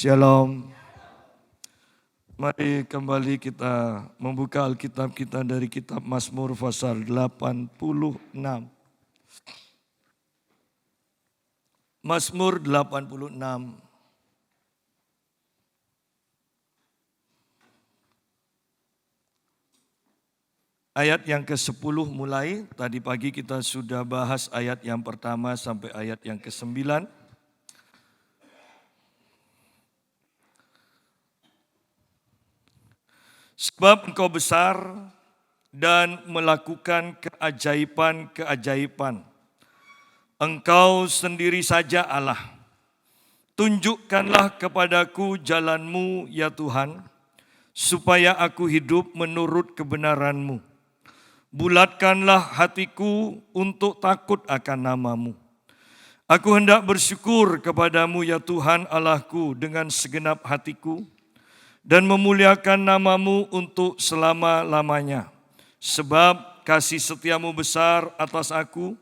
Shalom. Mari kembali kita membuka Alkitab kita dari kitab Mazmur pasal 86. Mazmur 86. Ayat yang ke-10 mulai, tadi pagi kita sudah bahas ayat yang pertama sampai ayat yang ke-9. Sebab Engkau besar dan melakukan keajaiban-keajaiban. Engkau sendiri saja Allah. Tunjukkanlah kepadaku jalan-Mu ya Tuhan, supaya aku hidup menurut kebenaran-Mu. Bulatkanlah hatiku untuk takut akan nama-Mu. Aku hendak bersyukur kepadamu ya Tuhan Allahku dengan segenap hatiku dan memuliakan nama-Mu untuk selama-lamanya. Sebab kasih setia-Mu besar atas aku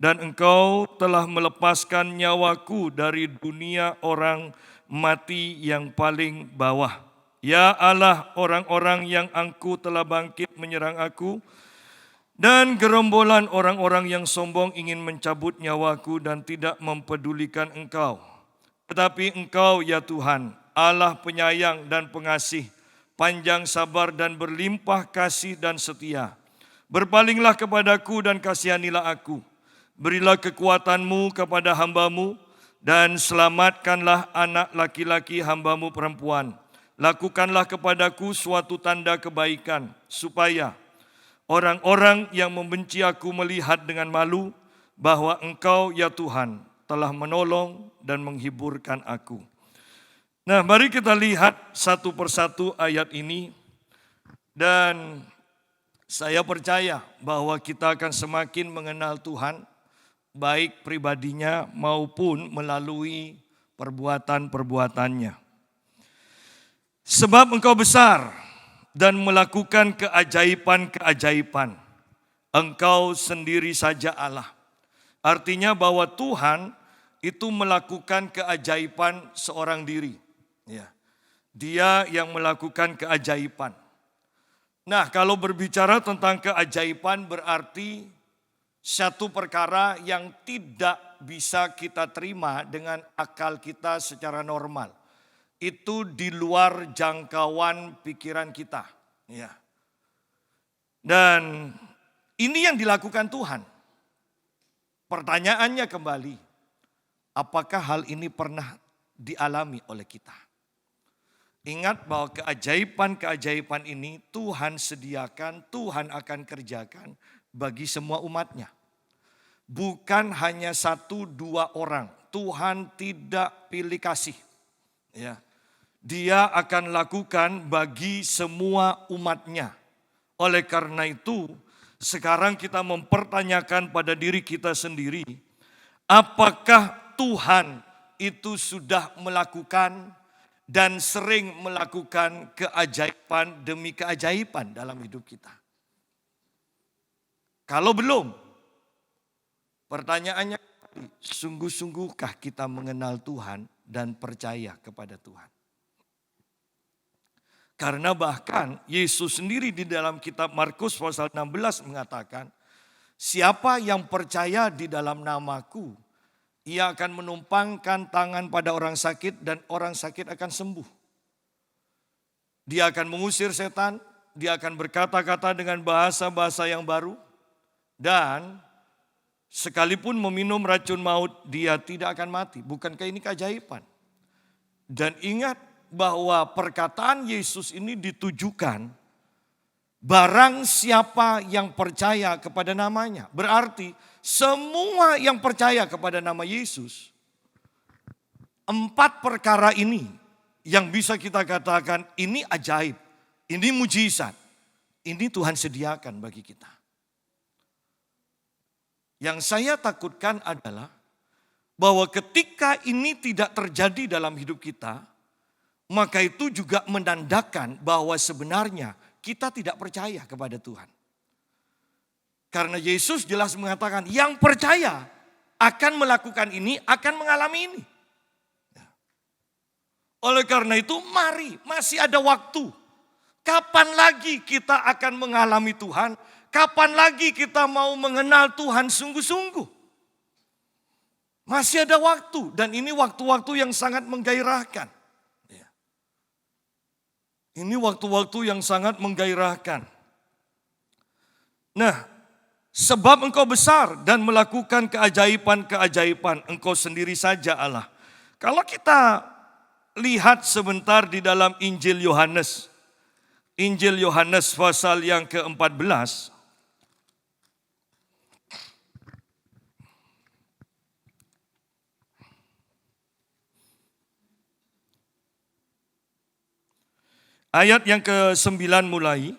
dan Engkau telah melepaskan nyawaku dari dunia orang mati yang paling bawah. Ya Allah, orang-orang yang angkuh telah bangkit menyerang aku, dan gerombolan orang-orang yang sombong ingin mencabut nyawaku dan tidak mempedulikan Engkau. Tetapi Engkau ya Tuhan, Allah penyayang dan pengasih, panjang sabar dan berlimpah kasih dan setia. Berpalinglah kepadaku dan kasihanilah aku. Berilah kekuatan-Mu kepada hamba-Mu dan selamatkanlah anak laki-laki hamba-Mu perempuan. Lakukanlah kepadaku suatu tanda kebaikan supaya orang-orang yang membenci aku melihat dengan malu bahwa Engkau ya Tuhan telah menolong dan menghiburkan aku. Nah, mari kita lihat satu persatu ayat ini dan saya percaya bahwa kita akan semakin mengenal Tuhan baik pribadinya maupun melalui perbuatan-perbuatannya. Sebab Engkau besar dan melakukan keajaiban-keajaiban. Engkau sendiri saja Allah. Artinya bahwa Tuhan itu melakukan keajaiban seorang diri. Ya. Dia yang melakukan keajaiban. Nah, kalau berbicara tentang keajaiban berarti satu perkara yang tidak bisa kita terima dengan akal kita secara normal. Itu di luar jangkauan pikiran kita. Ya. Dan ini yang dilakukan Tuhan. Pertanyaannya kembali, apakah hal ini pernah dialami oleh kita? Ingat bahwa keajaiban-keajaiban ini Tuhan sediakan, Tuhan akan kerjakan bagi semua umatnya. Bukan hanya 1-2 orang. Tuhan tidak pilih kasih. Ya. Dia akan lakukan bagi semua umatnya. Oleh karena itu, sekarang kita mempertanyakan pada diri kita sendiri, apakah Tuhan itu sudah melakukan dan sering melakukan keajaiban demi keajaiban dalam hidup kita? Kalau belum, pertanyaannya, sungguh-sungguhkah kita mengenal Tuhan dan percaya kepada Tuhan? Karena bahkan Yesus sendiri di dalam kitab Markus pasal 16 mengatakan, siapa yang percaya di dalam namaku, ia akan menumpangkan tangan pada orang sakit dan orang sakit akan sembuh. Dia akan mengusir setan, dia akan berkata-kata dengan bahasa-bahasa yang baru, dan sekalipun meminum racun maut, dia tidak akan mati. Bukankah ini keajaiban? Dan ingat bahwa perkataan Yesus ini ditujukan barang siapa yang percaya kepada namanya. Berarti semua yang percaya kepada nama Yesus, 4 perkara ini yang bisa kita katakan ini ajaib, ini mujizat, ini Tuhan sediakan bagi kita. Yang saya takutkan adalah bahwa ketika ini tidak terjadi dalam hidup kita, maka itu juga menandakan bahwa sebenarnya kita tidak percaya kepada Tuhan. Karena Yesus jelas mengatakan yang percaya akan melakukan ini, akan mengalami ini. Oleh karena itu mari, masih ada waktu. Kapan lagi kita akan mengalami Tuhan? Kapan lagi kita mau mengenal Tuhan sungguh-sungguh? Masih ada waktu dan ini waktu-waktu yang sangat menggairahkan. Ini waktu-waktu yang sangat menggairahkan. Nah, sebab engkau besar dan melakukan keajaiban-keajaiban, engkau sendiri saja Allah. Kalau kita lihat sebentar di dalam Injil Yohanes pasal yang ke-14. Ayat yang ke-9 mulai.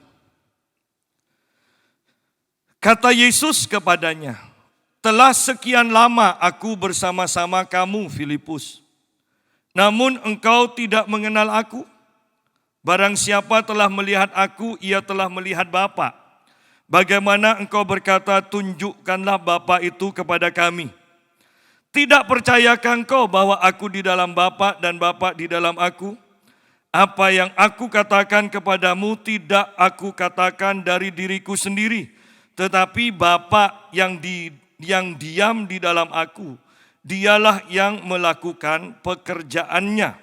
Kata Yesus kepadanya, telah sekian lama aku bersama-sama kamu, Filipus. Namun engkau tidak mengenal aku. Barang siapa telah melihat aku, ia telah melihat Bapa. Bagaimana engkau berkata, tunjukkanlah Bapa itu kepada kami. Tidak percayakah engkau bahwa aku di dalam Bapa dan Bapa di dalam aku? Apa yang aku katakan kepadamu tidak aku katakan dari diriku sendiri, tetapi Bapa yang diam di dalam aku, dialah yang melakukan pekerjaannya.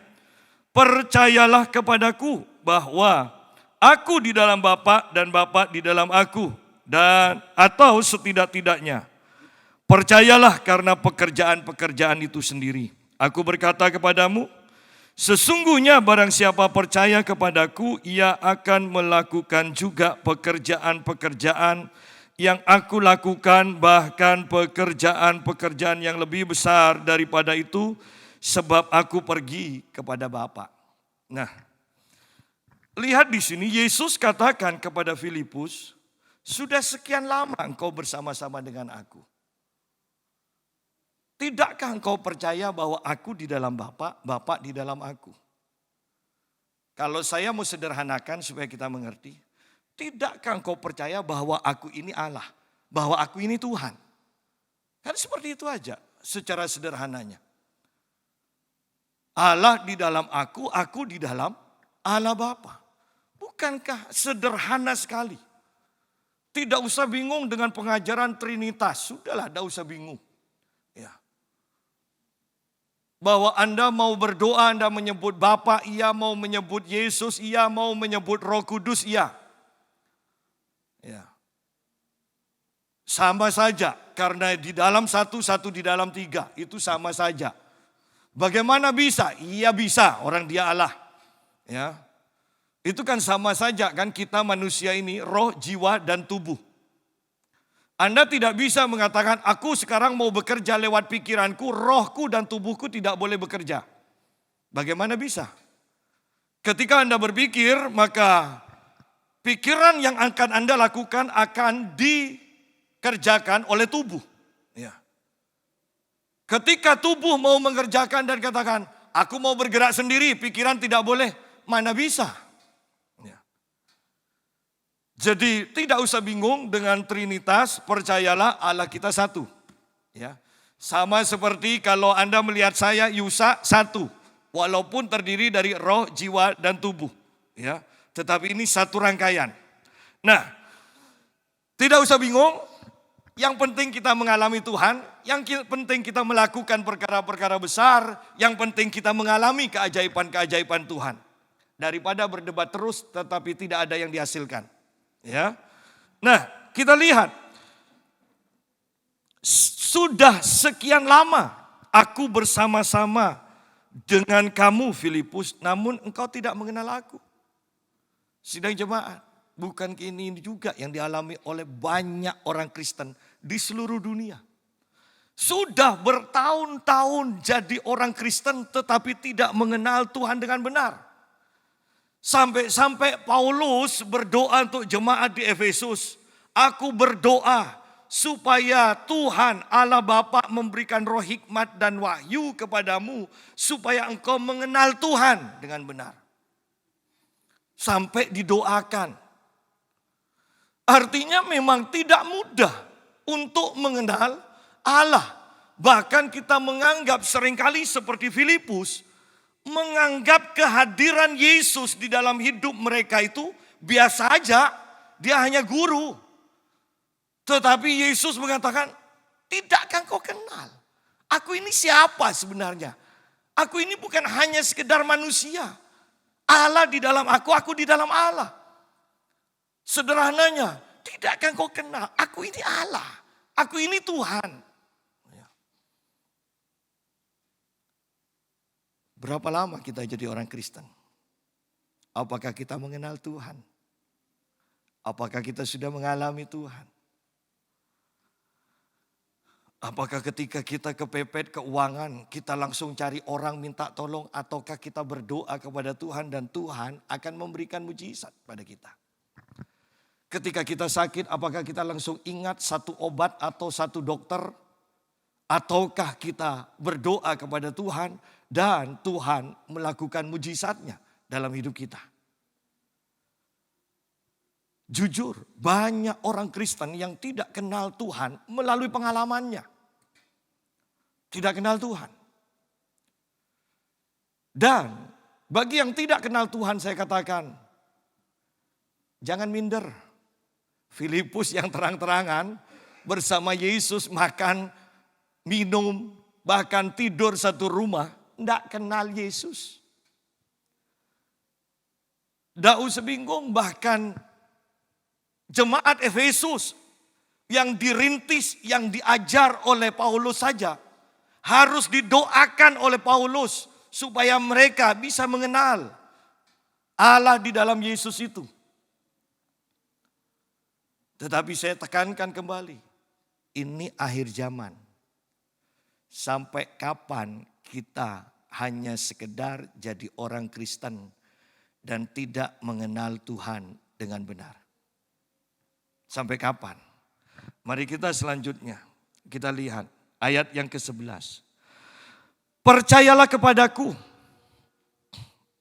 Percayalah kepadaku bahwa aku di dalam Bapa dan Bapa di dalam aku, dan atau setidak-tidaknya percayalah karena pekerjaan-pekerjaan itu sendiri. Aku berkata kepadamu, sesungguhnya barang siapa percaya kepadaku, ia akan melakukan juga pekerjaan-pekerjaan yang aku lakukan, bahkan pekerjaan-pekerjaan yang lebih besar daripada itu, sebab aku pergi kepada Bapa. Nah, lihat di sini Yesus katakan kepada Filipus, sudah sekian lama engkau bersama-sama dengan aku. Tidakkah engkau percaya bahwa aku di dalam Bapa, Bapa di dalam aku? Kalau saya mau sederhanakan supaya kita mengerti, tidakkah engkau percaya bahwa aku ini Allah, bahwa aku ini Tuhan? Kan seperti itu aja secara sederhananya. Allah di dalam aku di dalam Allah Bapa. Bukankah sederhana sekali? Tidak usah bingung dengan pengajaran Trinitas, sudahlah, tidak usah bingung. Ya. Bahwa Anda mau berdoa, Anda menyebut Bapa, iya, mau menyebut Yesus, iya, mau menyebut Roh Kudus, iya. Ya. Sama saja, karena di dalam satu di dalam tiga, itu sama saja. Bagaimana bisa? Iya bisa, orang dia Allah. Ya. Itu kan sama saja kan, kita manusia ini roh, jiwa, dan tubuh. Anda tidak bisa mengatakan, aku sekarang mau bekerja lewat pikiranku, rohku dan tubuhku tidak boleh bekerja. Bagaimana bisa? Ketika Anda berpikir, maka pikiran yang akan Anda lakukan akan dikerjakan oleh tubuh. Ya. Ketika tubuh mau mengerjakan dan katakan, aku mau bergerak sendiri, pikiran tidak boleh, mana bisa? Jadi tidak usah bingung dengan Trinitas, percayalah Allah kita satu. Ya. Sama seperti kalau Anda melihat saya, Yusa, satu. Walaupun terdiri dari roh, jiwa, dan tubuh. Ya. Tetapi ini satu rangkaian. Nah, tidak usah bingung. Yang penting kita mengalami Tuhan. Yang penting kita melakukan perkara-perkara besar. Yang penting kita mengalami keajaiban-keajaiban Tuhan. Daripada berdebat terus tetapi tidak ada yang dihasilkan. Ya. Nah, kita lihat. Sudah sekian lama aku bersama-sama dengan kamu, Filipus, namun engkau tidak mengenal aku. Sidang jemaat, bukan ini juga yang dialami oleh banyak orang Kristen di seluruh dunia. Sudah bertahun-tahun jadi orang Kristen tetapi tidak mengenal Tuhan dengan benar. Sampai Paulus berdoa untuk jemaat di Efesus. Aku berdoa supaya Tuhan Allah Bapa memberikan roh hikmat dan wahyu kepadamu. Supaya engkau mengenal Tuhan dengan benar. Sampai didoakan. Artinya memang tidak mudah untuk mengenal Allah. Bahkan kita menganggap seringkali seperti Filipus. menganggap kehadiran Yesus di dalam hidup mereka itu biasa aja. Dia hanya guru. Tetapi Yesus mengatakan, tidakkah kau kenal? Aku ini siapa sebenarnya? Aku ini bukan hanya sekedar manusia. Allah di dalam aku di dalam Allah. Sederhananya, tidakkah kau kenal? Aku ini Allah. Aku ini Tuhan. Berapa lama kita jadi orang Kristen? Apakah kita mengenal Tuhan? Apakah kita sudah mengalami Tuhan? Apakah ketika kita kepepet keuangan, kita langsung cari orang minta tolong, ataukah kita berdoa kepada Tuhan dan Tuhan akan memberikan mujizat pada kita? Ketika kita sakit, apakah kita langsung ingat satu obat atau satu dokter? Ataukah kita berdoa kepada Tuhan dan Tuhan melakukan mujizatnya dalam hidup kita? Jujur, banyak orang Kristen yang tidak kenal Tuhan melalui pengalamannya. Tidak kenal Tuhan. Dan bagi yang tidak kenal Tuhan saya katakan, jangan minder. Filipus yang terang-terangan bersama Yesus makan, minum, bahkan tidur satu rumah, tidak kenal Yesus. Daus Bingung bahkan jemaat Efesus yang dirintis, yang diajar oleh Paulus saja, harus didoakan oleh Paulus supaya mereka bisa mengenal Allah di dalam Yesus itu. Tetapi saya tekankan kembali, ini akhir zaman. Sampai kapan kita hanya sekedar jadi orang Kristen dan tidak mengenal Tuhan dengan benar? Sampai kapan? Mari kita selanjutnya, kita lihat ayat yang ke-11. Percayalah kepadaku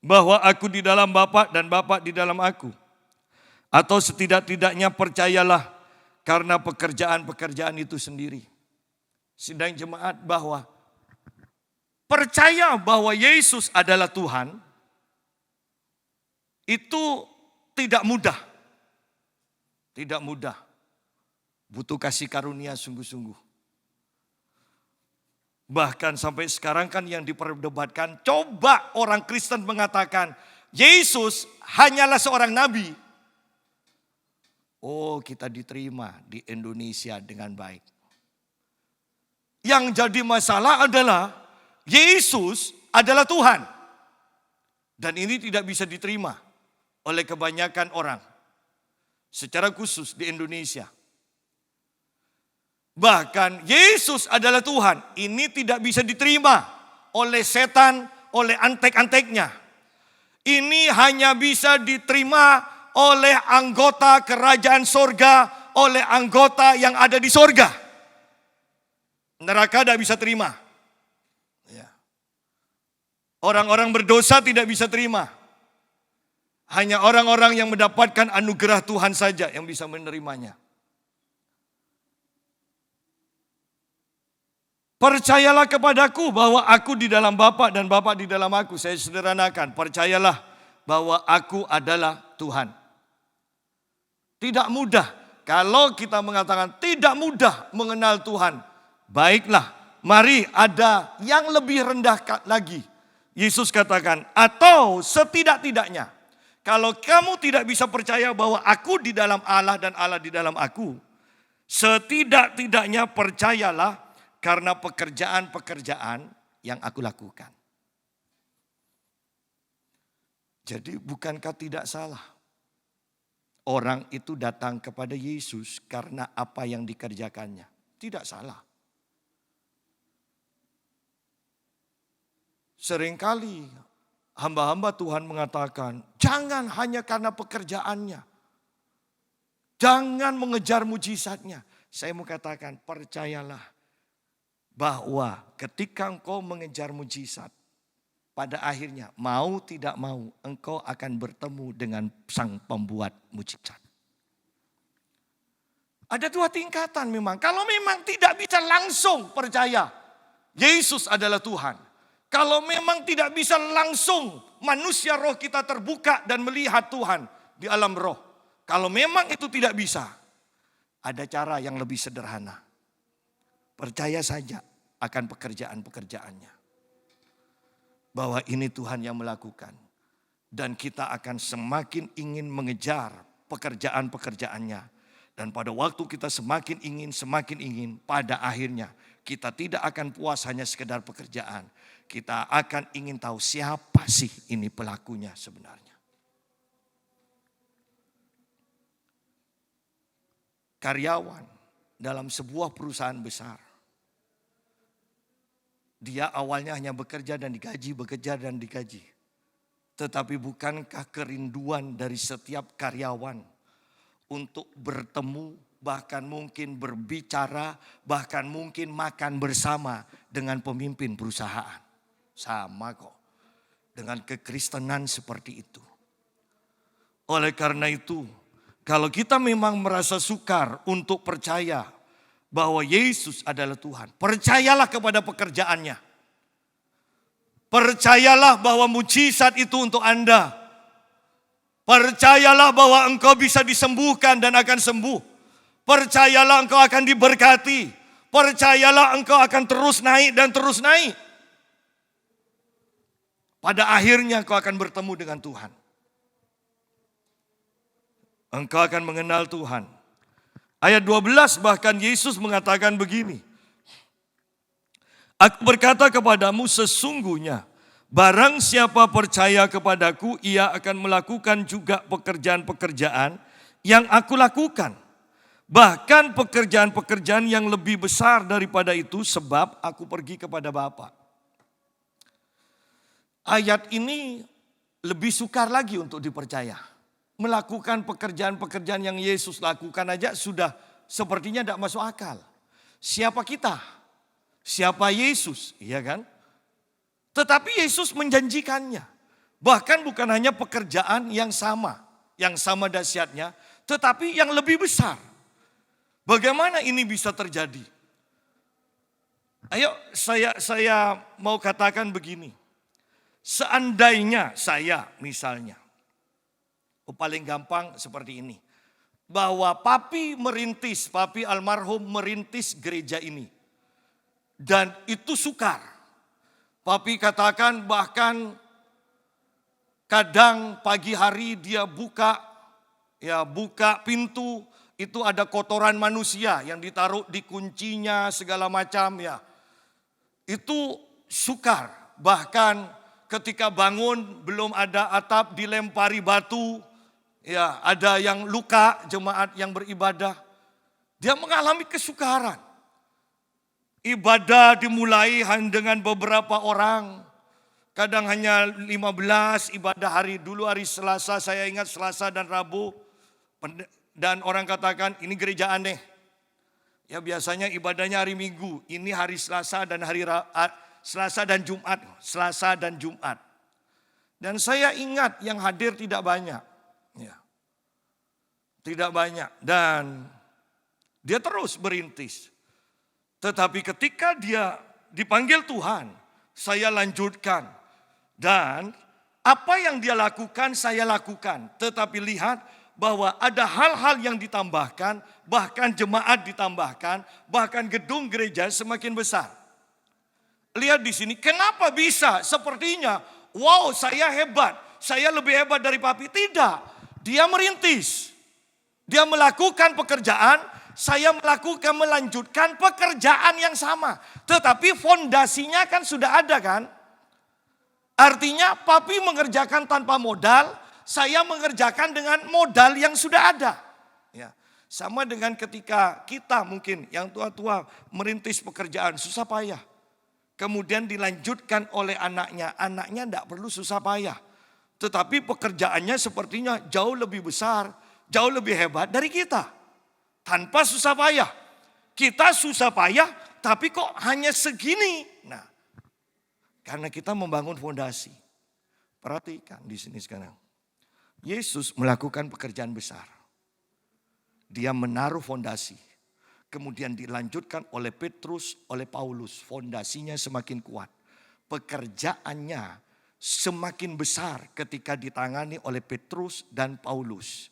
bahwa aku di dalam Bapa dan Bapa di dalam aku. Atau setidak-tidaknya percayalah karena pekerjaan-pekerjaan itu sendiri. Sidang jemaat, bahwa percaya bahwa Yesus adalah Tuhan itu tidak mudah. Tidak mudah. Butuh kasih karunia sungguh-sungguh. Bahkan sampai sekarang kan yang diperdebatkan, coba orang Kristen mengatakan Yesus hanyalah seorang nabi. Oh, kita diterima di Indonesia dengan baik. Yang jadi masalah adalah Yesus adalah Tuhan. Dan ini tidak bisa diterima oleh kebanyakan orang. Secara khusus di Indonesia. Bahkan Yesus adalah Tuhan. Ini tidak bisa diterima oleh setan, oleh antek-anteknya. Ini hanya bisa diterima oleh anggota kerajaan sorga, oleh anggota yang ada di sorga. Neraka tidak bisa terima. Ya. Orang-orang berdosa tidak bisa terima. Hanya orang-orang yang mendapatkan anugerah Tuhan saja yang bisa menerimanya. Percayalah kepadaku bahwa aku di dalam Bapa dan Bapa di dalam aku. Saya sederhanakan, percayalah bahwa aku adalah Tuhan. Tidak mudah. Kalau kita mengatakan tidak mudah mengenal Tuhan, baiklah, mari ada yang lebih rendah lagi. Yesus katakan, atau setidak-tidaknya, kalau kamu tidak bisa percaya bahwa aku di dalam Allah dan Allah di dalam aku, setidak-tidaknya percayalah karena pekerjaan-pekerjaan yang aku lakukan. Jadi bukankah tidak salah orang itu datang kepada Yesus karena apa yang dikerjakannya? Tidak salah. Seringkali hamba-hamba Tuhan mengatakan, jangan hanya karena pekerjaannya. Jangan mengejar mujizatnya. Saya mau katakan, percayalah bahwa ketika engkau mengejar mujizat, pada akhirnya mau tidak mau engkau akan bertemu dengan sang pembuat mujizat. Ada dua tingkatan memang. Kalau memang tidak bisa langsung percaya Yesus adalah Tuhan. Kalau memang tidak bisa langsung manusia roh kita terbuka dan melihat Tuhan di alam roh. Kalau memang itu tidak bisa, ada cara yang lebih sederhana. Percaya saja akan pekerjaan-pekerjaannya. Bahwa ini Tuhan yang melakukan. Dan kita akan semakin ingin mengejar pekerjaan-pekerjaannya. Dan pada waktu kita semakin ingin, pada akhirnya kita tidak akan puas hanya sekedar pekerjaan. Kita akan ingin tahu siapa sih ini pelakunya sebenarnya. Karyawan dalam sebuah perusahaan besar. Dia awalnya hanya bekerja dan digaji, bekerja dan digaji. Tetapi bukankah kerinduan dari setiap karyawan untuk bertemu, bahkan mungkin berbicara, bahkan mungkin makan bersama dengan pemimpin perusahaan? Sama kok. Dengan kekristenan seperti itu. Oleh karena itu, kalau kita memang merasa sukar untuk percaya bahwa Yesus adalah Tuhan, percayalah kepada pekerjaannya. Percayalah bahwa mujizat itu untuk Anda. Percayalah bahwa engkau bisa disembuhkan dan akan sembuh. Percayalah engkau akan diberkati. Percayalah engkau akan terus naik dan terus naik. Pada akhirnya engkau akan bertemu dengan Tuhan. Engkau akan mengenal Tuhan. Ayat 12 bahkan Yesus mengatakan begini. Aku berkata kepadamu sesungguhnya barang siapa percaya kepadaku ia akan melakukan juga pekerjaan-pekerjaan yang aku lakukan. Bahkan pekerjaan-pekerjaan yang lebih besar daripada itu sebab aku pergi kepada Bapa. Ayat ini lebih sukar lagi untuk dipercaya. Melakukan pekerjaan-pekerjaan yang Yesus lakukan aja sudah sepertinya tidak masuk akal. Siapa kita? Siapa Yesus? Iya kan? Tetapi Yesus menjanjikannya. Bahkan bukan hanya pekerjaan yang sama dahsyatnya, tetapi yang lebih besar. Bagaimana ini bisa terjadi? Ayo saya mau katakan begini. Seandainya saya misalnya, paling gampang seperti ini. Bahwa papi almarhum merintis gereja ini. Dan itu sukar. Papi katakan bahkan kadang pagi hari dia buka pintu. Itu ada kotoran manusia yang ditaruh di kuncinya segala macam ya. Itu sukar. Bahkan ketika bangun belum ada atap dilempari batu. Ya, ada yang luka jemaat yang beribadah. Dia mengalami kesukaran. Ibadah dimulai dengan beberapa orang. Kadang hanya 15 ibadah hari. Dulu hari Selasa, saya ingat Selasa dan Rabu. Dan orang katakan ini gereja aneh. Ya biasanya ibadahnya hari Minggu. Ini hari Selasa dan Selasa dan Jumat. Selasa dan Jumat. Dan saya ingat yang hadir tidak banyak. Ya. Tidak banyak. Dan dia terus berintis. Tetapi ketika dia dipanggil Tuhan, saya lanjutkan. Dan apa yang dia lakukan, saya lakukan. Tetapi lihat bahwa ada hal-hal yang ditambahkan, bahkan jemaat ditambahkan, bahkan gedung gereja semakin besar. Lihat di sini, kenapa bisa sepertinya, wow saya hebat, saya lebih hebat dari papi. Tidak, dia merintis. Dia melakukan pekerjaan, saya melanjutkan pekerjaan yang sama. Tetapi fondasinya kan sudah ada kan. Artinya papi mengerjakan tanpa modal, saya mengerjakan dengan modal yang sudah ada. Ya, sama dengan ketika kita mungkin yang tua-tua merintis pekerjaan susah payah. Kemudian dilanjutkan oleh anaknya. Anaknya tidak perlu susah payah. Tetapi pekerjaannya sepertinya jauh lebih besar, jauh lebih hebat dari kita. Tanpa susah payah. Kita susah payah tapi kok hanya segini. Nah, karena kita membangun fondasi. Perhatikan di sini sekarang. Yesus melakukan pekerjaan besar. Dia menaruh fondasi. Kemudian dilanjutkan oleh Petrus, oleh Paulus. Fondasinya semakin kuat. pekerjaannya semakin besar ketika ditangani oleh Petrus dan Paulus.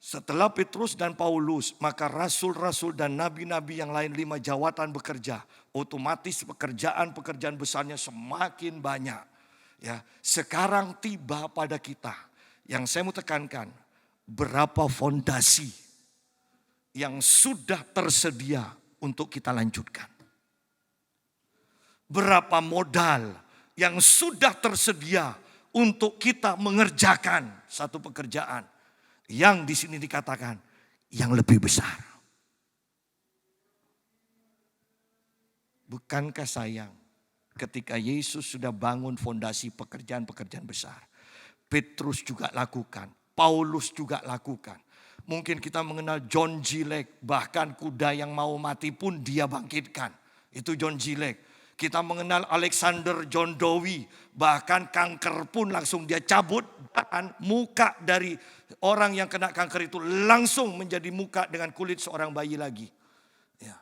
Setelah Petrus dan Paulus, maka rasul-rasul dan nabi-nabi yang lain 5 jawatan bekerja. Otomatis pekerjaan-pekerjaan besarnya semakin banyak. Ya, sekarang tiba pada kita. Yang saya mau tekankan, berapa fondasi yang sudah tersedia untuk kita lanjutkan. Berapa modal yang sudah tersedia untuk kita mengerjakan satu pekerjaan. Yang di sini dikatakan yang lebih besar. Bukankah sayang ketika Yesus sudah bangun fondasi pekerjaan-pekerjaan besar. Petrus juga lakukan, Paulus juga lakukan. Mungkin kita mengenal John G. Lake, bahkan kuda yang mau mati pun dia bangkitkan. Itu John G. Lake. Kita mengenal Alexander John Dowie, bahkan kanker pun langsung dia cabut dan muka dari orang yang kena kanker itu langsung menjadi muka dengan kulit seorang bayi lagi. Ya.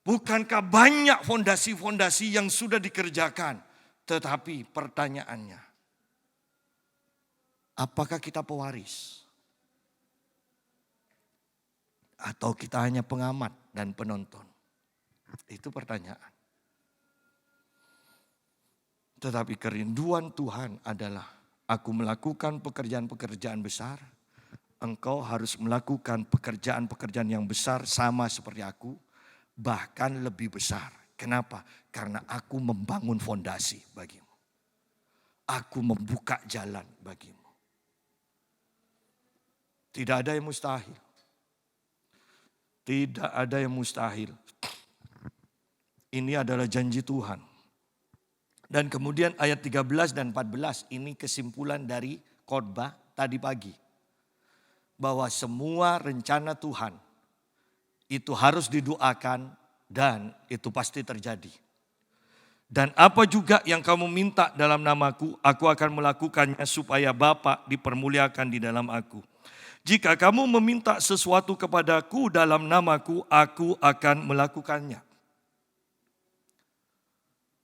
Bukankah banyak fondasi-fondasi yang sudah dikerjakan? Tetapi pertanyaannya, apakah kita pewaris? Atau kita hanya pengamat dan penonton? Itu pertanyaan. Tetapi kerinduan Tuhan adalah aku melakukan pekerjaan-pekerjaan besar. Engkau harus melakukan pekerjaan-pekerjaan yang besar sama seperti aku. Bahkan lebih besar. Kenapa? Karena aku membangun fondasi bagimu. Aku membuka jalan bagimu. Tidak ada yang mustahil. Tidak ada yang mustahil. Ini adalah janji Tuhan. Dan kemudian ayat 13 dan 14 ini kesimpulan dari khotbah tadi pagi. Bahwa semua rencana Tuhan itu harus didoakan dan itu pasti terjadi. Dan apa juga yang kamu minta dalam namaku, aku akan melakukannya supaya Bapa dipermuliakan di dalam aku. Jika kamu meminta sesuatu kepadaku dalam namaku, aku akan melakukannya.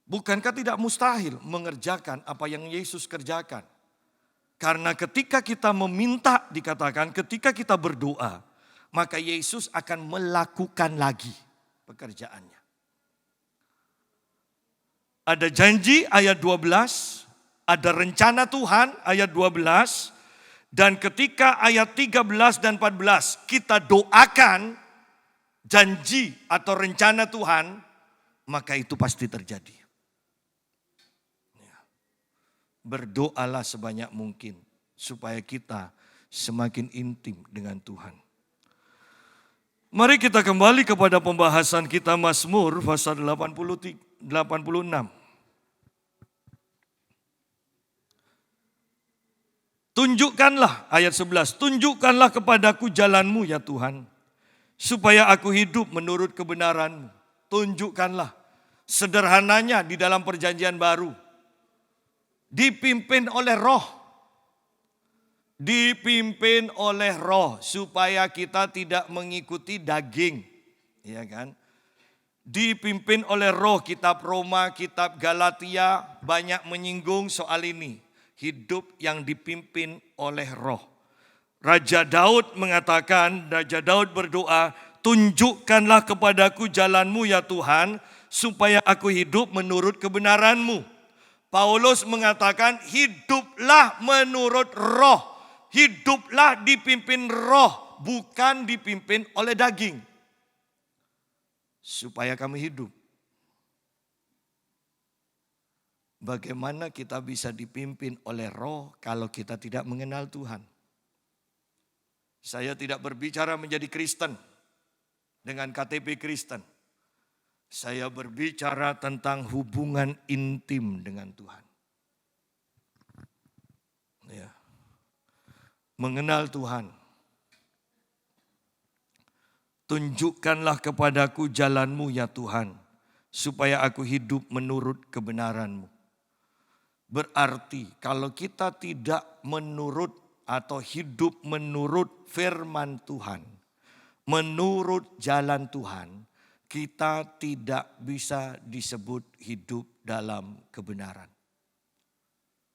Bukankah tidak mustahil mengerjakan apa yang Yesus kerjakan? Karena ketika kita meminta, dikatakan ketika kita berdoa, maka Yesus akan melakukan lagi pekerjaannya. Ada janji ayat 12, ada rencana Tuhan ayat 12, dan ketika ayat 13 dan 14 kita doakan janji atau rencana Tuhan, maka itu pasti terjadi. Berdoalah sebanyak mungkin supaya kita semakin intim dengan Tuhan. Mari kita kembali kepada pembahasan kita Mazmur pasal 86. Tunjukkanlah ayat 11, tunjukkanlah kepadaku jalanmu ya Tuhan, supaya aku hidup menurut kebenaranmu. Tunjukkanlah, sederhananya di dalam perjanjian baru. Dipimpin oleh roh. Dipimpin oleh roh supaya kita tidak mengikuti daging. Ya kan? Dipimpin oleh roh. Kitab Roma, kitab Galatia banyak menyinggung soal ini. Hidup yang dipimpin oleh roh. Raja Daud mengatakan, Raja Daud berdoa, tunjukkanlah kepadaku jalanmu ya Tuhan, supaya aku hidup menurut kebenaranmu. Paulus mengatakan hiduplah menurut roh. Hiduplah dipimpin roh, bukan dipimpin oleh daging. Supaya kami hidup. Bagaimana kita bisa dipimpin oleh roh kalau kita tidak mengenal Tuhan? Saya tidak berbicara menjadi Kristen dengan KTP Kristen. Saya berbicara tentang hubungan intim dengan Tuhan. Ya. Mengenal Tuhan. Tunjukkanlah kepadaku jalanmu ya Tuhan, supaya aku hidup menurut kebenaranmu. Berarti kalau kita tidak menurut atau hidup menurut firman Tuhan, menurut jalan Tuhan, kita tidak bisa disebut hidup dalam kebenaran.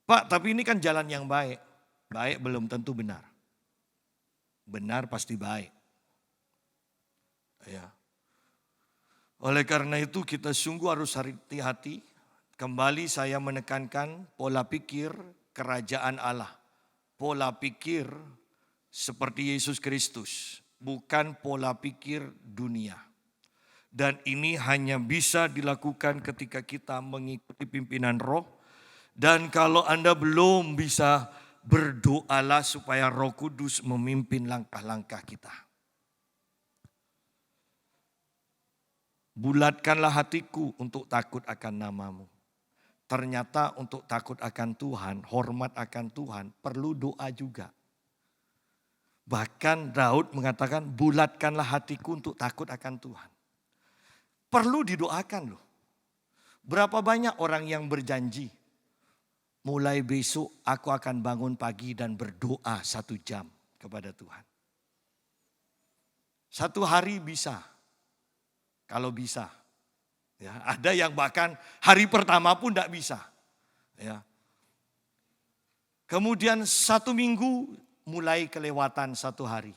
Pak, tapi ini kan jalan yang baik. Baik belum tentu benar. Benar pasti baik. Ya. Oleh karena itu kita sungguh harus hati-hati. Kembali saya menekankan pola pikir kerajaan Allah. Pola pikir seperti Yesus Kristus. Bukan pola pikir dunia. Dan ini hanya bisa dilakukan ketika kita mengikuti pimpinan Roh. Dan kalau Anda belum bisa, berdoalah supaya Roh Kudus memimpin langkah-langkah kita. Bulatkanlah hatiku untuk takut akan namamu. Ternyata untuk takut akan Tuhan, hormat akan Tuhan, perlu doa juga. Bahkan Daud mengatakan, bulatkanlah hatiku untuk takut akan Tuhan. Perlu didoakan loh. Berapa banyak orang yang berjanji, mulai besok aku akan bangun pagi dan berdoa 1 jam kepada Tuhan. 1 hari bisa, kalau bisa. Ya, ada yang bahkan hari pertama pun tidak bisa. Ya. Kemudian 1 minggu mulai kelewatan 1 hari.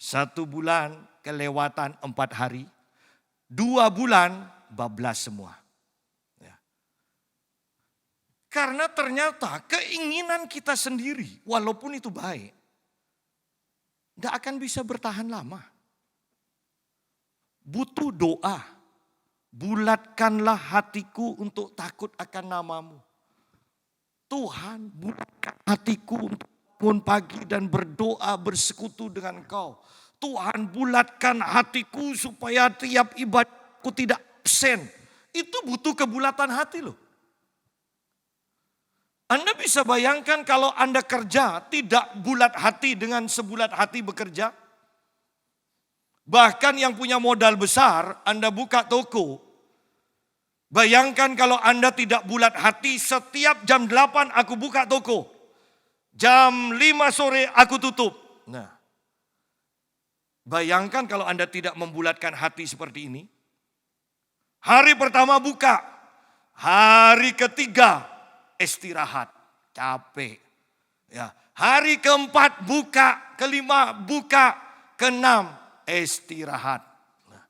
1 bulan kelewatan 4 hari. 2 bulan bablas semua. Karena ternyata keinginan kita sendiri, walaupun itu baik, tidak akan bisa bertahan lama. Butuh doa. Bulatkanlah hatiku untuk takut akan namamu. Tuhan, bulatkan hatiku untuk bangun pagi dan berdoa bersekutu dengan Engkau. Tuhan, bulatkan hatiku supaya tiap ibadahku tidak absen. Itu butuh kebulatan hati loh. Anda bisa bayangkan kalau Anda kerja tidak bulat hati dengan sebulat hati bekerja. Bahkan yang punya modal besar, Anda buka toko. Bayangkan kalau Anda tidak bulat hati, setiap jam 8 aku buka toko. Jam 5 sore aku tutup. Nah, bayangkan kalau Anda tidak membulatkan hati seperti ini. Hari pertama buka, hari ketiga istirahat, capek. Ya, hari keempat buka, kelima buka, keenam istirahat. Nah,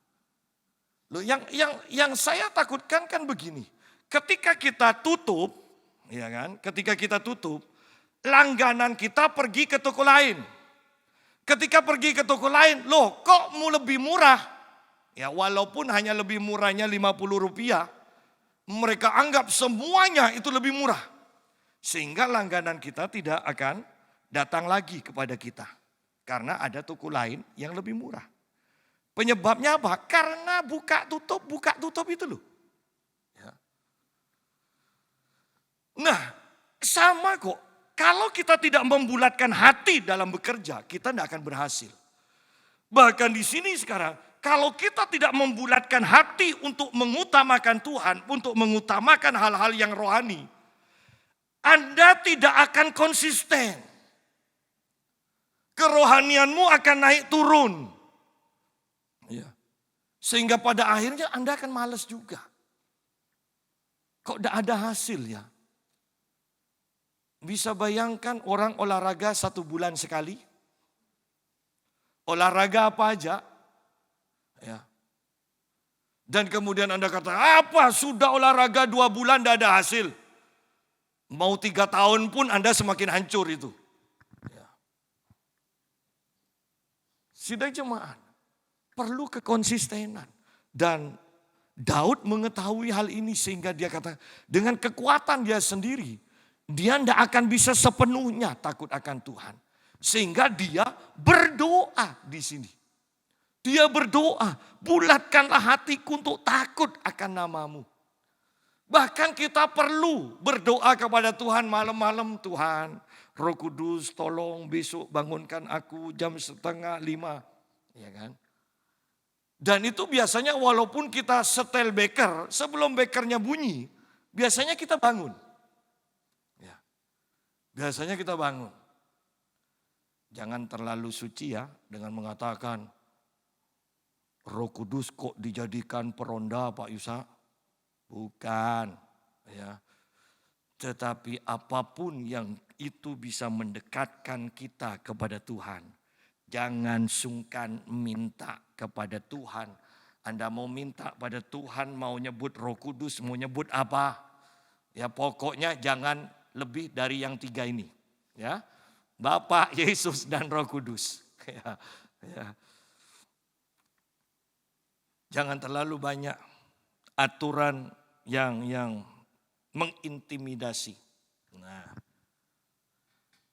loh, yang saya takutkan kan begini. Ketika kita tutup, ya kan? Ketika kita tutup, langganan kita pergi ke toko lain. Ketika pergi ke toko lain, loh kok mau lebih murah? Ya walaupun hanya lebih murahnya 50 rupiah. Mereka anggap semuanya itu lebih murah. Sehingga langganan kita tidak akan datang lagi kepada kita. Karena ada toko lain yang lebih murah. Penyebabnya apa? Karena buka tutup itu loh. Ya. Nah sama kok. Kalau kita tidak membulatkan hati dalam bekerja, kita tidak akan berhasil. Bahkan di sini sekarang, kalau kita tidak membulatkan hati untuk mengutamakan Tuhan, untuk mengutamakan hal-hal yang rohani, Anda tidak akan konsisten. Kerohanianmu akan naik turun. Ya. Sehingga pada akhirnya Anda akan malas juga. Kok tidak ada hasil ya? Bisa bayangkan orang olahraga 1 bulan sekali? Olahraga apa aja? Ya. Dan kemudian Anda kata, apa sudah olahraga 2 bulan tidak ada hasil. Mau 3 tahun pun Anda semakin hancur itu. Ya. Sidang jemaat, perlu kekonsistenan. Dan Daud mengetahui hal ini sehingga dia kata, dengan kekuatan dia sendiri, dia tidak akan bisa sepenuhnya takut akan Tuhan. Sehingga dia berdoa di sini. Dia berdoa, bulatkanlah hatiku untuk takut akan namamu. Bahkan kita perlu berdoa kepada Tuhan malam-malam. Tuhan, Roh Kudus tolong besok bangunkan aku jam 4:30. Ya kan? Dan itu biasanya walaupun kita setel beker, sebelum bekernya bunyi, biasanya kita bangun. Biasanya kita bangun. Jangan terlalu suci ya dengan mengatakan, Roh Kudus kok dijadikan peronda Pak Yusa? Bukan. Ya. Tetapi apapun yang itu bisa mendekatkan kita kepada Tuhan. Jangan sungkan minta kepada Tuhan. Anda mau minta pada Tuhan, mau nyebut Roh Kudus, mau nyebut apa? Ya pokoknya jangan lebih dari yang 3 ini. Ya, Bapa, Yesus, dan Roh Kudus. Ya. Jangan terlalu banyak aturan yang mengintimidasi. Nah,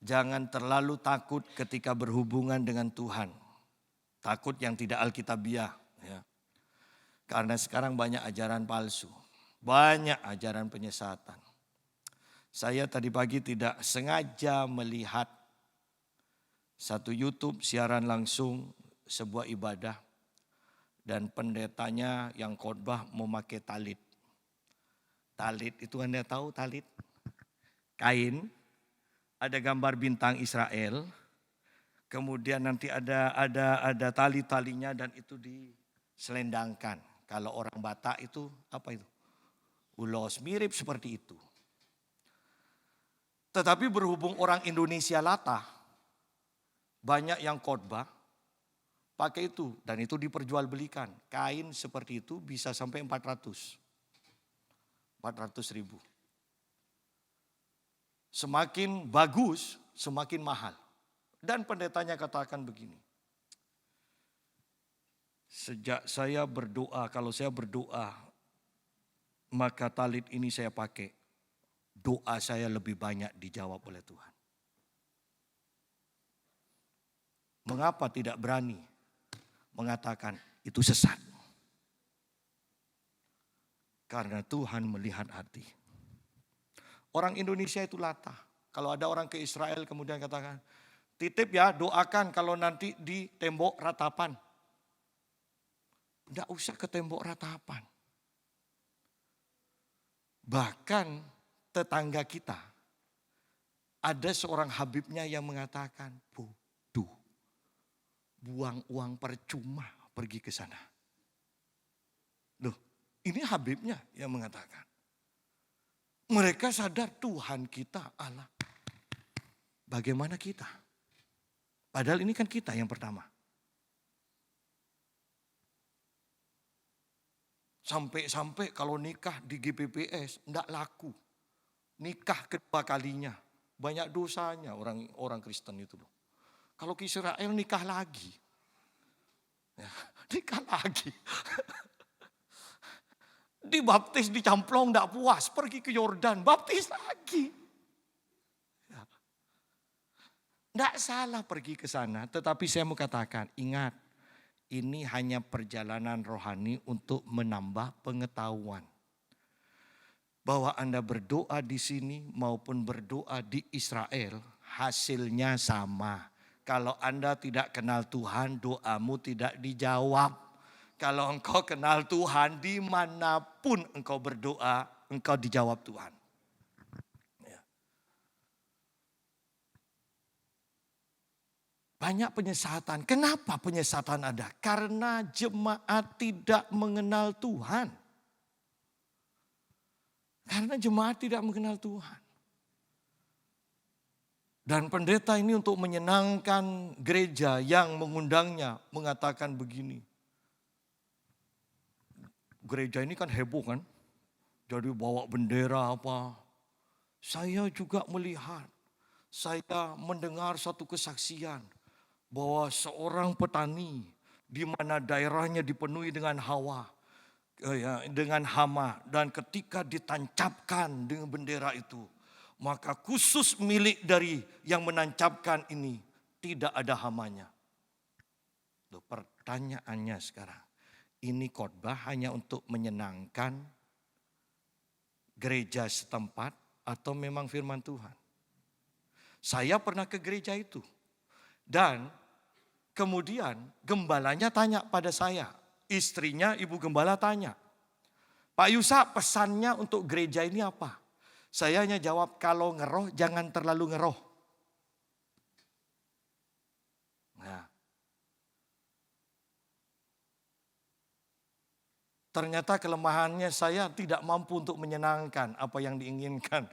jangan terlalu takut ketika berhubungan dengan Tuhan. Takut yang tidak alkitabiah. Ya. Karena sekarang banyak ajaran palsu. Banyak ajaran penyesatan. Saya tadi pagi tidak sengaja melihat satu YouTube siaran langsung sebuah ibadah. Dan pendetanya yang khotbah memakai talit. Talit itu Anda tahu talit? Kain, ada gambar bintang Israel. Kemudian nanti ada tali-talinya dan itu diselendangkan. Kalau orang Batak itu apa itu? Ulos, mirip seperti itu. Tetapi berhubung orang Indonesia latah, banyak yang khotbah pakai itu dan itu diperjualbelikan. Kain seperti itu bisa sampai 400 ribu. Semakin bagus, semakin mahal. Dan pendetanya katakan begini. Sejak saya berdoa, kalau saya berdoa, maka talit ini saya pakai. Doa saya lebih banyak dijawab oleh Tuhan. Mengapa tidak berani mengatakan itu sesat? Karena Tuhan melihat hati. Orang Indonesia itu latah. Kalau ada orang ke Israel kemudian katakan, titip ya doakan kalau nanti di tembok ratapan. Tidak usah ke tembok ratapan. Bahkan tetangga kita, ada seorang habibnya yang mengatakan, bodoh, buang uang percuma pergi ke sana. Loh, ini habibnya yang mengatakan. Mereka sadar Tuhan kita Allah. Bagaimana kita? Padahal ini kan kita yang pertama. Sampai-sampai kalau nikah di GPPS enggak laku. Nikah kedua kalinya. Banyak dosanya orang Kristen itu loh. Kalau ke Israel nikah lagi. Ya, nikah lagi. Dibaptis dicamplong enggak puas. Pergi ke Yordan, baptis lagi. Enggak salah pergi ke sana. Tetapi saya mau katakan, ingat. Ini hanya perjalanan rohani untuk menambah pengetahuan. Bahwa Anda berdoa di sini maupun berdoa di Israel, hasilnya sama. Kalau Anda tidak kenal Tuhan, doamu tidak dijawab. Kalau engkau kenal Tuhan, dimanapun engkau berdoa, engkau dijawab Tuhan. Banyak penyesatan. Kenapa penyesatan ada? Karena jemaat tidak mengenal Tuhan. Karena jemaat tidak mengenal Tuhan. Dan pendeta ini untuk menyenangkan gereja yang mengundangnya mengatakan begini. Gereja ini kan heboh kan. Jadi bawa bendera apa. Saya juga melihat. Saya mendengar satu kesaksian. Bahwa seorang petani di mana daerahnya dipenuhi dengan dengan hama, dan ketika ditancapkan dengan bendera itu, maka khusus milik dari yang menancapkan ini tidak ada hamanya. Loh, pertanyaannya sekarang, ini khotbah hanya untuk menyenangkan gereja setempat atau memang firman Tuhan? Saya pernah ke gereja itu. Dan kemudian gembalanya tanya pada saya. Istrinya ibu gembala tanya. Pak Yusa, pesannya untuk gereja ini apa? Saya hanya jawab, kalau ngeroh jangan terlalu ngeroh. Nah, Ternyata kelemahannya saya tidak mampu untuk menyenangkan apa yang diinginkan.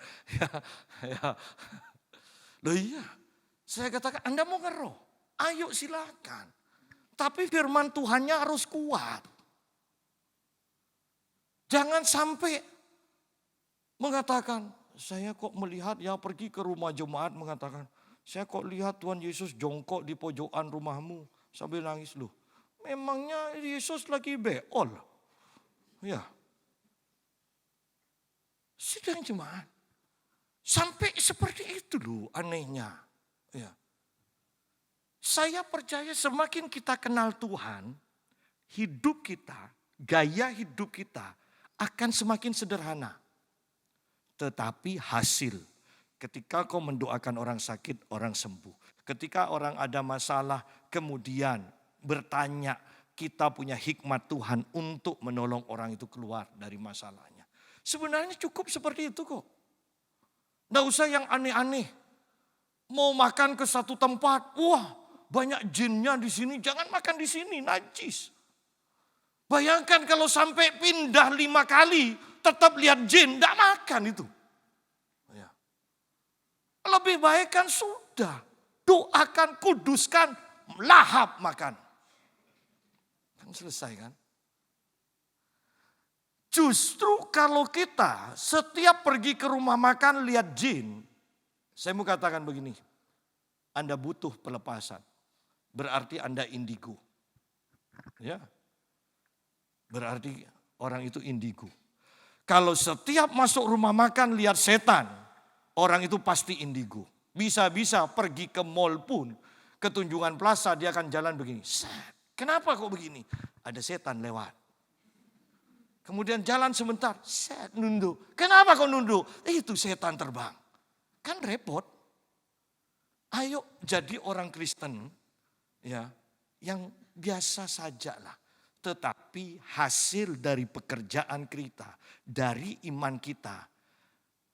Ya. Loh iya, saya katakan Anda mau ngeroh, ayo silakan. Tapi firman Tuhannya harus kuat. Jangan sampai mengatakan, saya kok melihat ya pergi ke rumah jemaat mengatakan, saya kok lihat Tuhan Yesus jongkok di pojokan rumahmu sambil nangis loh. Memangnya Yesus lagi beol. Ya. Sidang jemaat. Sampai seperti itu loh anehnya. Ya. Saya percaya semakin kita kenal Tuhan, hidup kita, gaya hidup kita akan semakin sederhana. Tetapi hasil, ketika kau mendoakan orang sakit, orang sembuh. Ketika orang ada masalah, kemudian bertanya, kita punya hikmat Tuhan untuk menolong orang itu keluar dari masalahnya. Sebenarnya cukup seperti itu kok. Nggak usah yang aneh-aneh. Mau makan ke satu tempat, wah banyak jinnya di sini, jangan makan di sini, najis. Bayangkan kalau sampai pindah 5 kali, tetap lihat jin, enggak makan itu. Ya. Lebih baik kan sudah, doakan, kuduskan, lahap makan. Kan selesai kan? Justru kalau kita setiap pergi ke rumah makan lihat jin, saya mau katakan begini, Anda butuh pelepasan. Berarti Anda indigo. Ya. Berarti orang itu indigo. Kalau setiap masuk rumah makan lihat setan, orang itu pasti indigo. Bisa-bisa pergi ke mall pun, ke Tunjungan Plaza dia akan jalan begini. Set. Kenapa kok begini? Ada setan lewat. Kemudian jalan sebentar, set nunduk. Kenapa kok nunduk? Itu setan terbang. Kan repot. Ayo jadi orang Kristen ya yang biasa sajalah. Tetapi hasil dari pekerjaan kita, dari iman kita,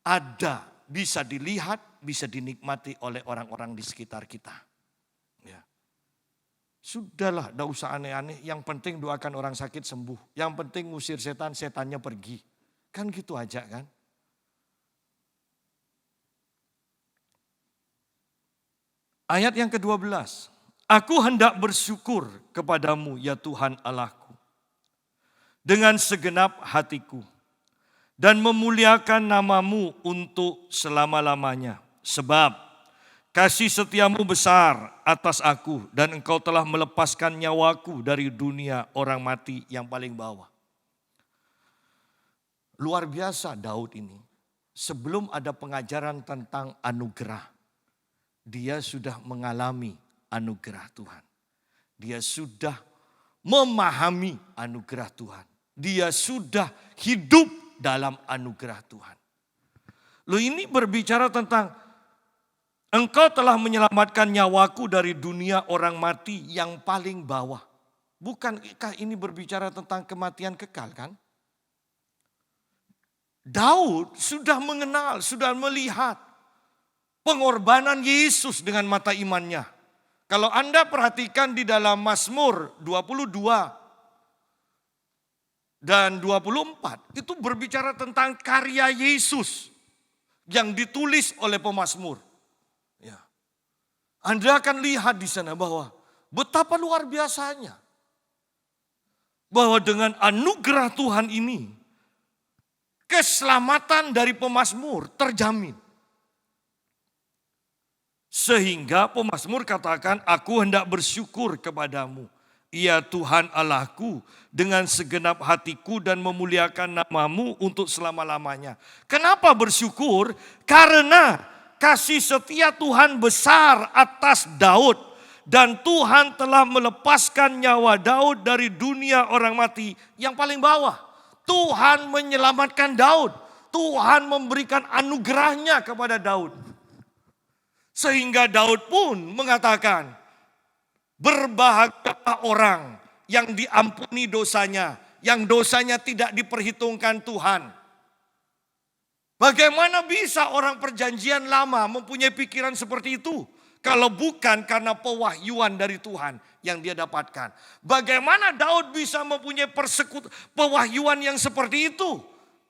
ada, bisa dilihat, bisa dinikmati oleh orang-orang di sekitar kita. Ya. Sudahlah, tidak usah aneh-aneh, yang penting doakan orang sakit sembuh. Yang penting ngusir setan, setannya pergi. Kan gitu aja kan. Ayat yang ke-12. Aku hendak bersyukur kepadamu ya Tuhan Allahku dengan segenap hatiku dan memuliakan namamu untuk selama-lamanya. Sebab kasih setiamu besar atas aku dan engkau telah melepaskan nyawaku dari dunia orang mati yang paling bawah. Luar biasa Daud ini. Sebelum ada pengajaran tentang anugerah, dia sudah mengalami anugerah Tuhan. Dia sudah memahami anugerah Tuhan. Dia sudah hidup dalam anugerah Tuhan. Loh ini berbicara tentang engkau telah menyelamatkan nyawaku dari dunia orang mati yang paling bawah. Bukankah ini berbicara tentang kematian kekal kan? Daud sudah mengenal, sudah melihat pengorbanan Yesus dengan mata imannya. Kalau Anda perhatikan di dalam Mazmur 22 dan 24, itu berbicara tentang karya Yesus yang ditulis oleh pemazmur. Ya. Anda akan lihat di sana bahwa betapa luar biasanya. Bahwa dengan anugerah Tuhan ini, keselamatan dari pemazmur terjamin. Sehingga pemazmur katakan, aku hendak bersyukur kepadamu, ya Tuhan Allahku, dengan segenap hatiku dan memuliakan namamu untuk selama-lamanya. Kenapa bersyukur? Karena kasih setia Tuhan besar atas Daud. Dan Tuhan telah melepaskan nyawa Daud dari dunia orang mati yang paling bawah. Tuhan menyelamatkan Daud. Tuhan memberikan anugerahnya kepada Daud. Sehingga Daud pun mengatakan, berbahagialah orang yang diampuni dosanya, yang dosanya tidak diperhitungkan Tuhan. Bagaimana bisa orang perjanjian lama mempunyai pikiran seperti itu? Kalau bukan karena pewahyuan dari Tuhan. yang dia dapatkan. Bagaimana Daud bisa mempunyai pewahyuan yang seperti itu?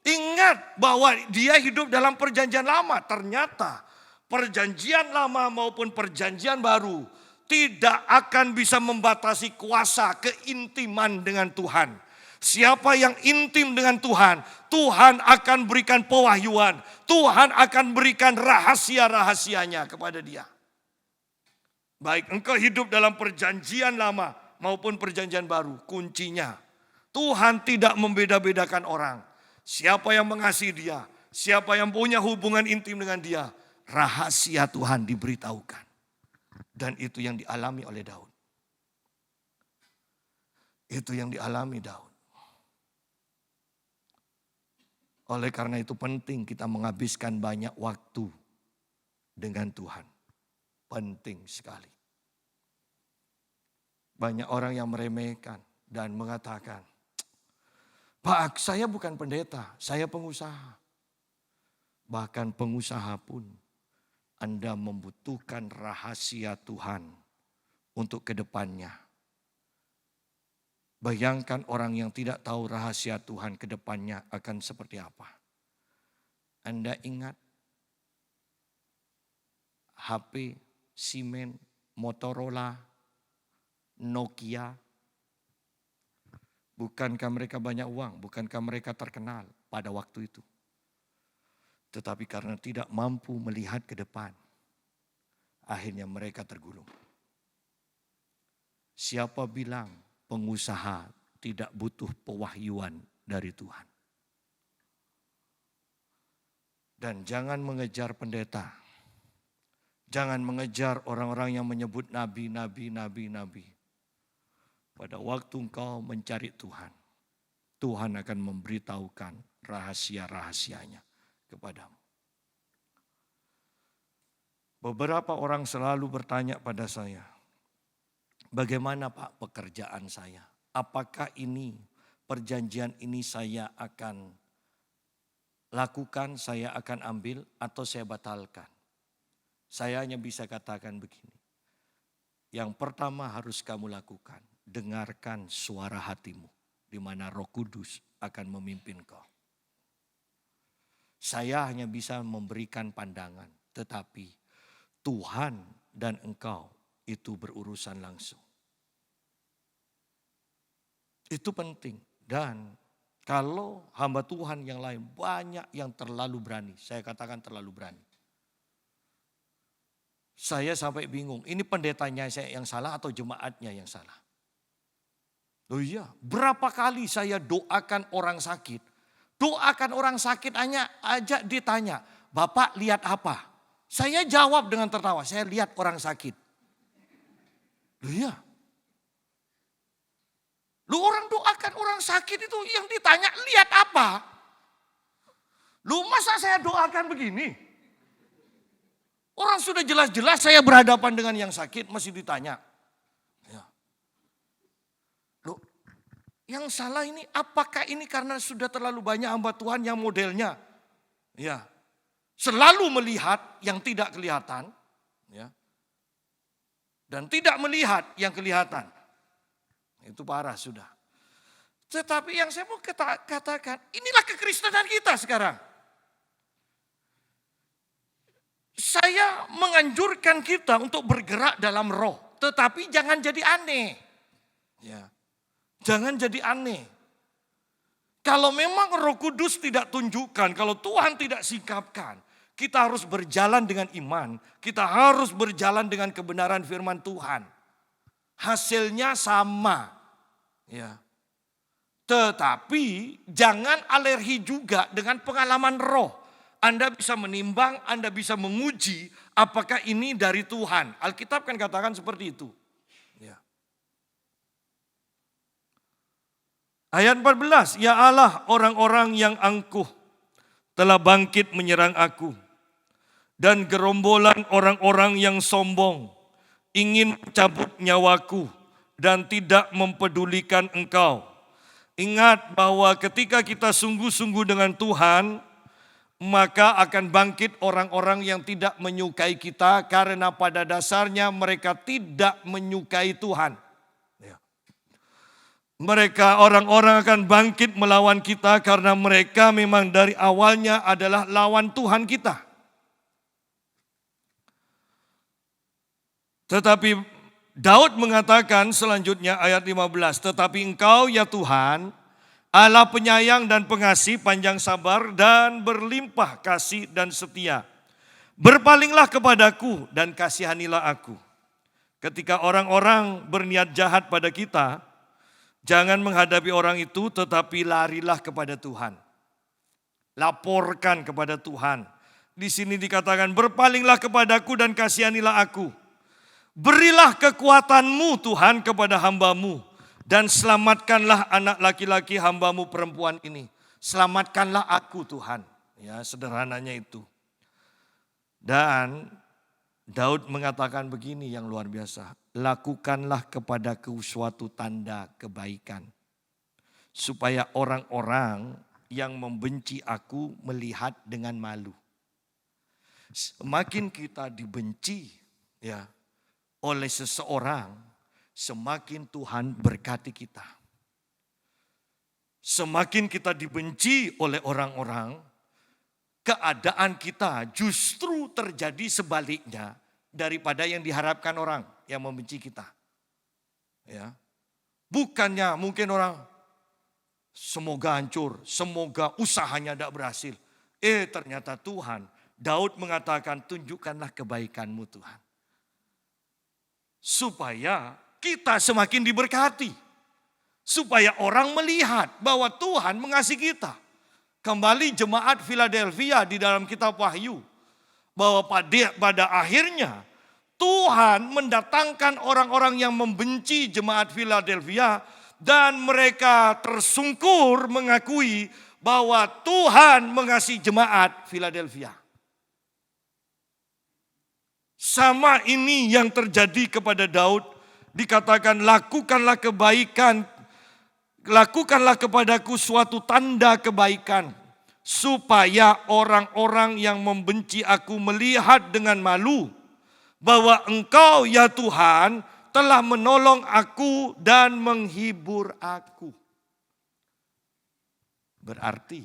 Ingat bahwa dia hidup dalam perjanjian lama. Ternyata perjanjian lama maupun perjanjian baru tidak akan bisa membatasi kuasa keintiman dengan Tuhan. Siapa yang intim dengan Tuhan, Tuhan akan berikan pewahyuan. Tuhan akan berikan rahasia-rahasianya kepada dia. Baik engkau hidup dalam perjanjian lama maupun perjanjian baru, kuncinya Tuhan tidak membeda-bedakan orang. Siapa yang mengasihi dia, siapa yang punya hubungan intim dengan dia, rahasia Tuhan diberitahukan. Dan itu yang dialami oleh Daud. Itu yang dialami Daud. Oleh karena itu penting kita menghabiskan banyak waktu dengan Tuhan. Penting sekali. Banyak orang yang meremehkan dan mengatakan, Pak, saya bukan pendeta, saya pengusaha. Bahkan pengusaha pun Anda membutuhkan rahasia Tuhan untuk kedepannya. Bayangkan orang yang tidak tahu rahasia Tuhan kedepannya akan seperti apa. Anda ingat HP, Siemens, Motorola, Nokia. Bukankah mereka banyak uang? Bukankah mereka terkenal pada waktu itu? Tetapi karena tidak mampu melihat ke depan, akhirnya mereka tergulung. Siapa bilang pengusaha tidak butuh pewahyuan dari Tuhan? Dan jangan mengejar pendeta. Jangan mengejar orang-orang yang menyebut nabi. Pada waktu engkau mencari Tuhan, Tuhan akan memberitahukan rahasia-rahasianya kepadamu. Beberapa orang selalu bertanya pada saya, bagaimana Pak pekerjaan saya? Apakah ini perjanjian ini saya akan lakukan, saya akan ambil atau saya batalkan? Saya hanya bisa katakan begini. Yang pertama harus kamu lakukan, dengarkan suara hatimu di mana Roh Kudus akan memimpin kau. Saya hanya bisa memberikan pandangan, tetapi Tuhan dan engkau itu berurusan langsung. Itu penting. Dan kalau hamba Tuhan yang lain banyak yang terlalu berani, saya katakan terlalu berani. Saya sampai bingung, ini pendetanya saya yang salah atau jemaatnya yang salah? Oh iya, berapa kali saya doakan orang sakit. Doakan orang sakit hanya aja ditanya, Bapak lihat apa? Saya jawab dengan tertawa, saya lihat orang sakit. Loh iya. Lu orang doakan orang sakit itu yang ditanya lihat apa? Lu masa saya doakan begini? Orang sudah jelas-jelas saya berhadapan dengan yang sakit masih ditanya. Ya. Loh, yang salah ini apakah ini karena sudah terlalu banyak hamba Tuhan yang modelnya ya selalu melihat yang tidak kelihatan ya. Dan tidak melihat yang kelihatan. Itu parah sudah. Tetapi yang saya mau katakan, inilah kekristenan kita sekarang. Saya menganjurkan kita untuk bergerak dalam roh, tetapi jangan jadi aneh. Ya. Jangan jadi aneh. Kalau memang Roh Kudus tidak tunjukkan, kalau Tuhan tidak sikapkan, kita harus berjalan dengan iman, kita harus berjalan dengan kebenaran firman Tuhan. Hasilnya sama. Ya. Tetapi jangan alergi juga dengan pengalaman roh. Anda bisa menimbang, Anda bisa menguji apakah ini dari Tuhan. Alkitab kan katakan seperti itu. Ya. Ayat 14, ya Allah orang-orang yang angkuh telah bangkit menyerang aku. Dan gerombolan orang-orang yang sombong ingin mencabut nyawaku dan tidak mempedulikan engkau. Ingat bahwa ketika kita sungguh-sungguh dengan Tuhan, maka akan bangkit orang-orang yang tidak menyukai kita karena pada dasarnya mereka tidak menyukai Tuhan. Mereka orang-orang akan bangkit melawan kita karena mereka memang dari awalnya adalah lawan Tuhan kita. Tetapi Daud mengatakan selanjutnya ayat 15, tetapi Engkau ya Tuhan, Allah penyayang dan pengasih, panjang sabar dan berlimpah kasih dan setia. Berpalinglah kepadaku dan kasihanilah aku. Ketika orang-orang berniat jahat pada kita, jangan menghadapi orang itu, tetapi larilah kepada Tuhan. Laporkan kepada Tuhan. Di sini dikatakan, berpalinglah kepadaku dan kasihanilah aku. Berilah kekuatanmu Tuhan kepada hambamu, dan selamatkanlah anak laki-laki hambamu perempuan ini. Selamatkanlah aku Tuhan. Ya, sederhananya itu. Dan Daud mengatakan begini yang luar biasa. Lakukanlah kepadaku suatu tanda kebaikan, supaya orang-orang yang membenci aku melihat dengan malu. Semakin kita dibenci ya oleh seseorang, semakin Tuhan berkati kita. Semakin kita dibenci oleh orang-orang, keadaan kita justru terjadi sebaliknya daripada yang diharapkan orang yang membenci kita. Ya. Bukannya mungkin orang semoga hancur, semoga usahanya tidak berhasil. Ternyata Tuhan, Daud mengatakan tunjukkanlah kebaikanmu Tuhan. Supaya kita semakin diberkati. Supaya orang melihat bahwa Tuhan mengasihi kita. Kembali jemaat Philadelphia di dalam kitab Wahyu. Bahwa pada akhirnya Tuhan mendatangkan orang-orang yang membenci jemaat Philadelphia. Dan mereka tersungkur mengakui bahwa Tuhan mengasihi jemaat Philadelphia. Sama ini yang terjadi kepada Daud, dikatakan lakukanlah kebaikan, lakukanlah kepadaku suatu tanda kebaikan, supaya orang-orang yang membenci aku melihat dengan malu, bahwa Engkau ya Tuhan telah menolong aku dan menghibur aku. Berarti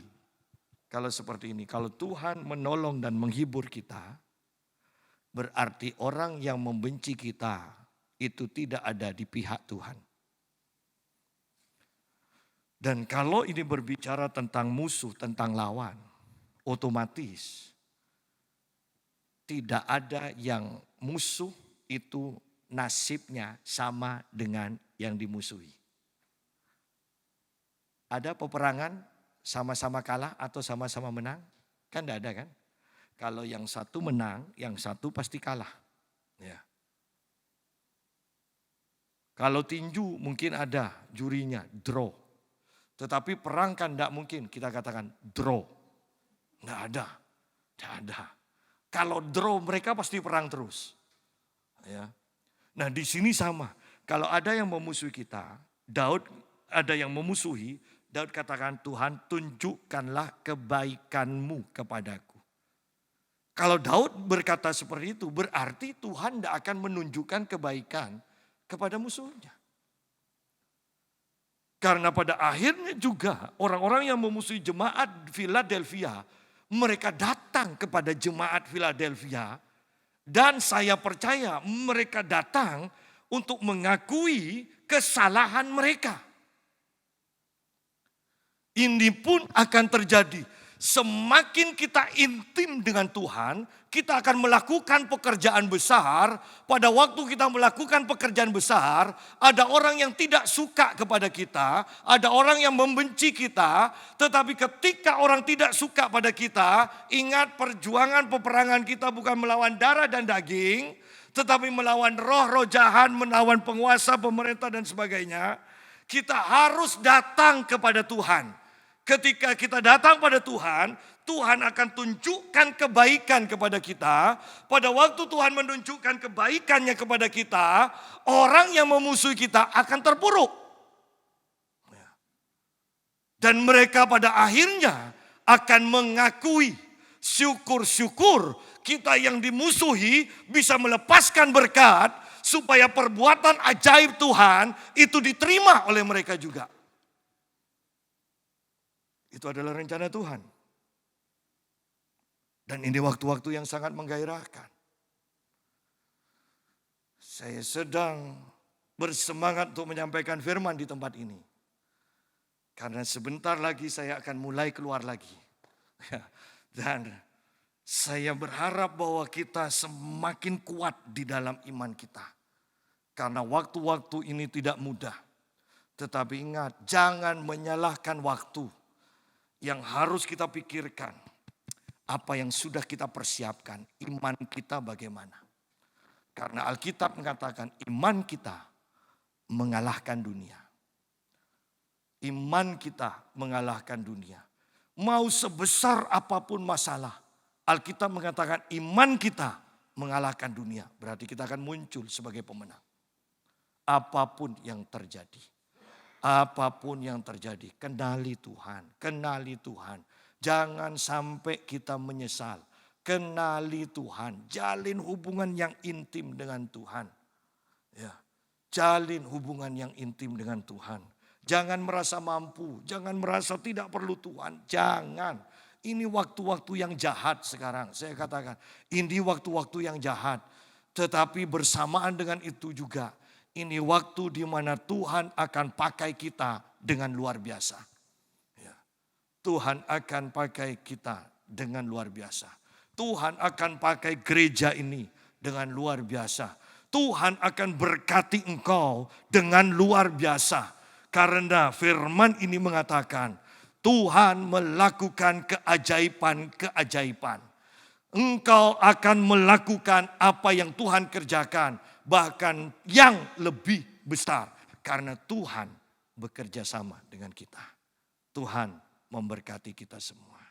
kalau seperti ini, kalau Tuhan menolong dan menghibur kita, berarti orang yang membenci kita itu tidak ada di pihak Tuhan. Dan kalau ini berbicara tentang musuh, tentang lawan, otomatis tidak ada yang musuh itu nasibnya sama dengan yang dimusuhi. Ada peperangan sama-sama kalah atau sama-sama menang? Kan tidak ada kan? Kalau yang satu menang, yang satu pasti kalah. Ya. Kalau tinju mungkin ada jurinya, draw. Tetapi perang kan tidak mungkin kita katakan draw. Tidak ada. Tidak ada. Kalau draw mereka pasti perang terus. Ya. Nah di sini sama. Kalau ada yang memusuhi kita, Daud ada yang memusuhi, Daud katakan Tuhan tunjukkanlah kebaikanmu kepadaku. Kalau Daud berkata seperti itu, berarti Tuhan tidak akan menunjukkan kebaikan kepada musuhnya. Karena pada akhirnya juga orang-orang yang memusuhi jemaat Philadelphia, mereka datang kepada jemaat Philadelphia. Dan saya percaya mereka datang untuk mengakui kesalahan mereka. Ini pun akan terjadi. Semakin kita intim dengan Tuhan, kita akan melakukan pekerjaan besar. Pada waktu kita melakukan pekerjaan besar, ada orang yang tidak suka kepada kita, ada orang yang membenci kita. Tetapi ketika orang tidak suka pada kita, ingat perjuangan peperangan kita bukan melawan darah dan daging, tetapi melawan roh-roh jahat, melawan penguasa, pemerintah dan sebagainya. Kita harus datang kepada Tuhan. Ketika kita datang pada Tuhan, Tuhan akan tunjukkan kebaikan kepada kita. Pada waktu Tuhan menunjukkan kebaikannya kepada kita, orang yang memusuhi kita akan terpuruk. Dan mereka pada akhirnya akan mengakui, syukur-syukur kita yang dimusuhi bisa melepaskan berkat. supaya perbuatan ajaib Tuhan itu diterima oleh mereka juga. Itu adalah rencana Tuhan. Dan ini waktu-waktu yang sangat menggairahkan. Saya sedang bersemangat untuk menyampaikan firman di tempat ini. Karena sebentar lagi saya akan mulai keluar lagi. Dan saya berharap bahwa kita semakin kuat di dalam iman kita. Karena waktu-waktu ini tidak mudah. Tetapi ingat, jangan menyalahkan waktu. Yang harus kita pikirkan, apa yang sudah kita persiapkan, iman kita bagaimana. Karena Alkitab mengatakan iman kita mengalahkan dunia. Iman kita mengalahkan dunia. Mau sebesar apapun masalah, Alkitab mengatakan iman kita mengalahkan dunia. Berarti kita akan muncul sebagai pemenang. Apapun yang terjadi. Apapun yang terjadi, kenali Tuhan, kenali Tuhan. Jangan sampai kita menyesal. Kenali Tuhan, jalin hubungan yang intim dengan Tuhan. Ya, jalin hubungan yang intim dengan Tuhan. Jangan merasa mampu, jangan merasa tidak perlu Tuhan, jangan. Ini waktu-waktu yang jahat sekarang, saya katakan. Ini waktu-waktu yang jahat. Tetapi bersamaan dengan itu juga, ini waktu di mana Tuhan akan pakai kita dengan luar biasa. Ya. Tuhan akan pakai kita dengan luar biasa. Tuhan akan pakai gereja ini dengan luar biasa. Tuhan akan berkati engkau dengan luar biasa. Karena firman ini mengatakan Tuhan melakukan keajaiban-keajaiban. Engkau akan melakukan apa yang Tuhan kerjakan. Bahkan yang lebih besar. Karena Tuhan bekerja sama dengan kita. Tuhan memberkati kita semua.